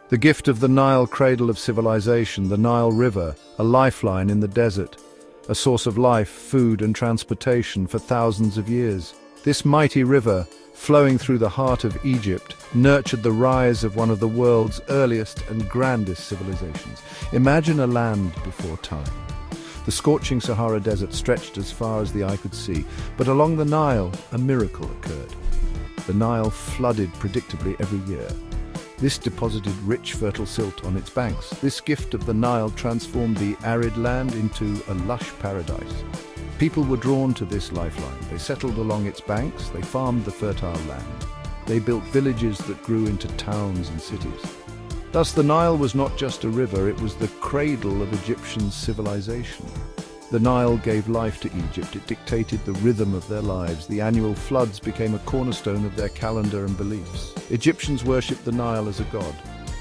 The gift of the Nile, cradle of civilization, the Nile River, a lifeline in the desert, a source of life, food and transportation for thousands of years. This mighty river, flowing through the heart of Egypt, nurtured the rise of one of the world's earliest and grandest civilizations. Imagine a land before time. The scorching Sahara Desert stretched as far as the eye could see, but along the Nile, a miracle occurred. The Nile flooded predictably every year. This deposited rich, fertile silt on its banks. This gift of the Nile transformed the arid land into a lush paradise. People were drawn to this lifeline. They settled along its banks, they farmed the fertile land. They built villages that grew into towns and cities. Thus, the Nile was not just a river, it was the cradle of Egyptian civilization. The Nile gave life to Egypt, it dictated the rhythm of their lives. The annual floods became a cornerstone of their calendar and beliefs. Egyptians worshipped the Nile as a god.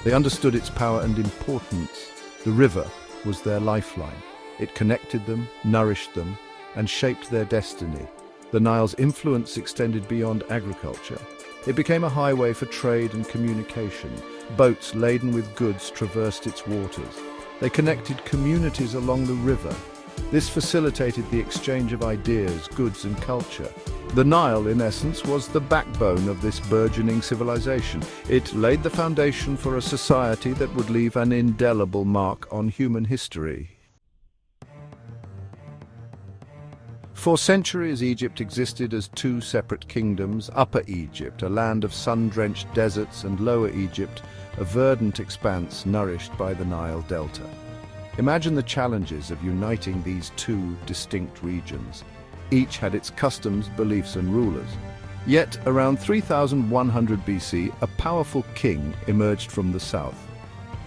They understood its power and importance. The river was their lifeline. It connected them, nourished them, and shaped their destiny. The Nile's influence extended beyond agriculture. It became a highway for trade and communication. Boats laden with goods traversed its waters. They connected communities along the river. This facilitated the exchange of ideas, goods and culture. The Nile, in essence, was the backbone of this burgeoning civilization. It laid the foundation for a society that would leave an indelible mark on human history. For centuries, Egypt existed as two separate kingdoms: Upper Egypt, a land of sun-drenched deserts, and Lower Egypt, a verdant expanse nourished by the Nile Delta. Imagine the challenges of uniting these two distinct regions. Each had its customs, beliefs and rulers. Yet, around 3100 BC, a powerful king emerged from the south.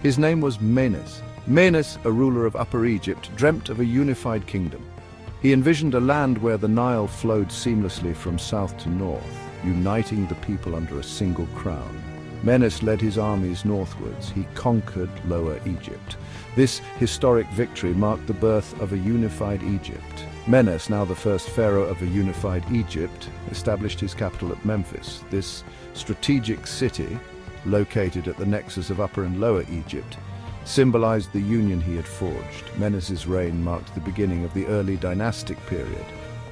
His name was Menes. Menes, a ruler of Upper Egypt, dreamt of a unified kingdom. He envisioned a land where the Nile flowed seamlessly from south to north, uniting the people under a single crown. Menes led his armies northwards. He conquered Lower Egypt. This historic victory marked the birth of a unified Egypt. Menes, now the first pharaoh of a unified Egypt, established his capital at Memphis. This strategic city, located at the nexus of Upper and Lower Egypt, symbolized the union he had forged. Menes's reign marked the beginning of the early dynastic period.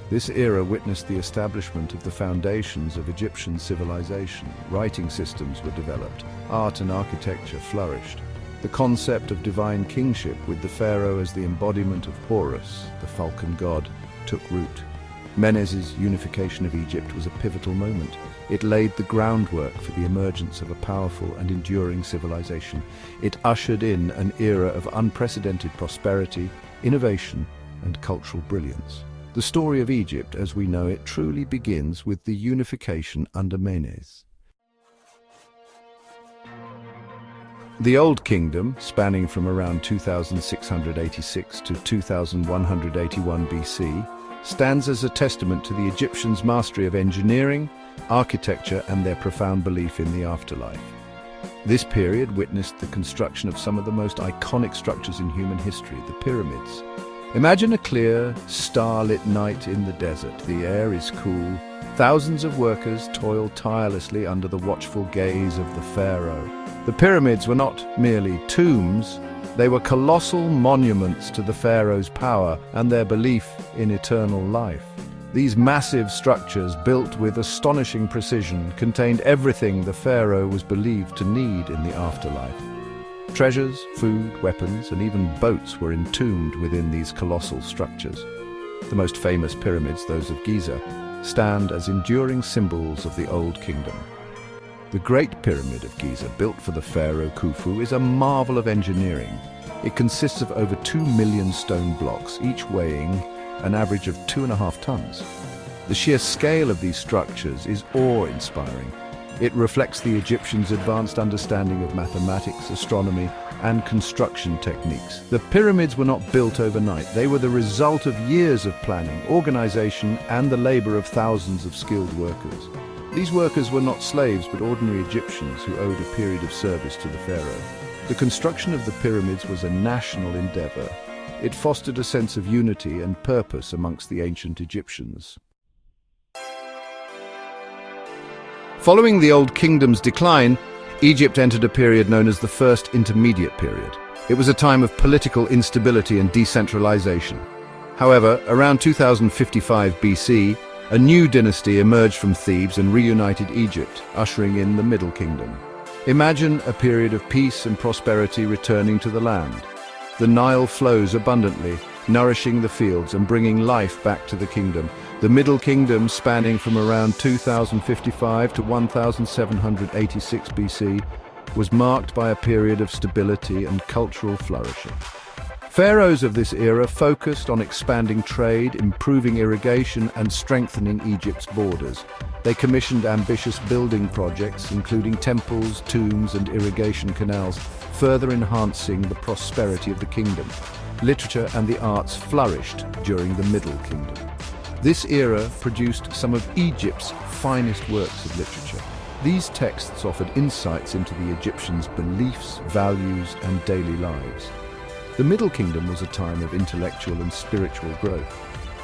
This era witnessed the establishment of the foundations of Egyptian civilization. Writing systems were developed. Art and architecture flourished. The concept of divine kingship, with the pharaoh as the embodiment of Horus, the falcon god, took root. Menes's unification of Egypt was a pivotal moment. It laid the groundwork for the emergence of a powerful and enduring civilization. It ushered in an era of unprecedented prosperity, innovation, and cultural brilliance. The story of Egypt, as we know it, truly begins with the unification under Menes. The Old Kingdom, spanning from around 2686 to 2181 BC, stands as a testament to the Egyptians' mastery of engineering, architecture, and their profound belief in the afterlife. This period witnessed the construction of some of the most iconic structures in human history, the pyramids. Imagine a clear, starlit night in the desert. The air is cool. Thousands of workers toil tirelessly under the watchful gaze of the pharaoh. The pyramids were not merely tombs, they were colossal monuments to the pharaoh's power and their belief in eternal life. These massive structures, built with astonishing precision, contained everything the pharaoh was believed to need in the afterlife. Treasures, food, weapons, and even boats were entombed within these colossal structures. The most famous pyramids, those of Giza, stand as enduring symbols of the Old Kingdom. The Great Pyramid of Giza, built for the pharaoh Khufu, is a marvel of engineering. It consists of over 2 million stone blocks, each weighing an average of 2.5 tons. The sheer scale of these structures is awe-inspiring. It reflects the Egyptians' advanced understanding of mathematics, astronomy, and construction techniques. The pyramids were not built overnight. They were the result of years of planning, organization, and the labor of thousands of skilled workers. These workers were not slaves, but ordinary Egyptians who owed a period of service to the pharaoh. The construction of the pyramids was a national endeavor. It fostered a sense of unity and purpose amongst the ancient Egyptians. Following the Old Kingdom's decline, Egypt entered a period known as the First Intermediate Period. It was a time of political instability and decentralization. However, around 2055 BC, a new dynasty emerged from Thebes and reunited Egypt, ushering in the Middle Kingdom. Imagine a period of peace and prosperity returning to the land. The Nile flows abundantly, nourishing the fields and bringing life back to the kingdom. The Middle Kingdom, spanning from around 2055 to 1786 BC, was marked by a period of stability and cultural flourishing. Pharaohs of this era focused on expanding trade, improving irrigation, and strengthening Egypt's borders. They commissioned ambitious building projects, including temples, tombs, and irrigation canals, further enhancing the prosperity of the kingdom. Literature and the arts flourished during the Middle Kingdom. This era produced some of Egypt's finest works of literature. These texts offered insights into the Egyptians' beliefs, values, and daily lives. The Middle Kingdom was a time of intellectual and spiritual growth.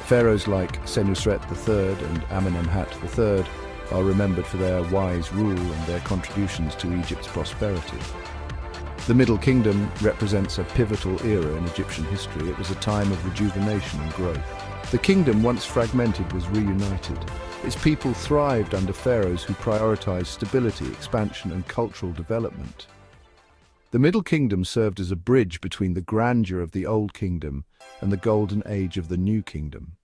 Pharaohs like Senusret III and Amenemhat III are remembered for their wise rule and their contributions to Egypt's prosperity. The Middle Kingdom represents a pivotal era in Egyptian history. It was a time of rejuvenation and growth. The kingdom, once fragmented, was reunited. Its people thrived under pharaohs who prioritized stability, expansion, and cultural development. The Middle Kingdom served as a bridge between the grandeur of the Old Kingdom and the golden age of the New Kingdom.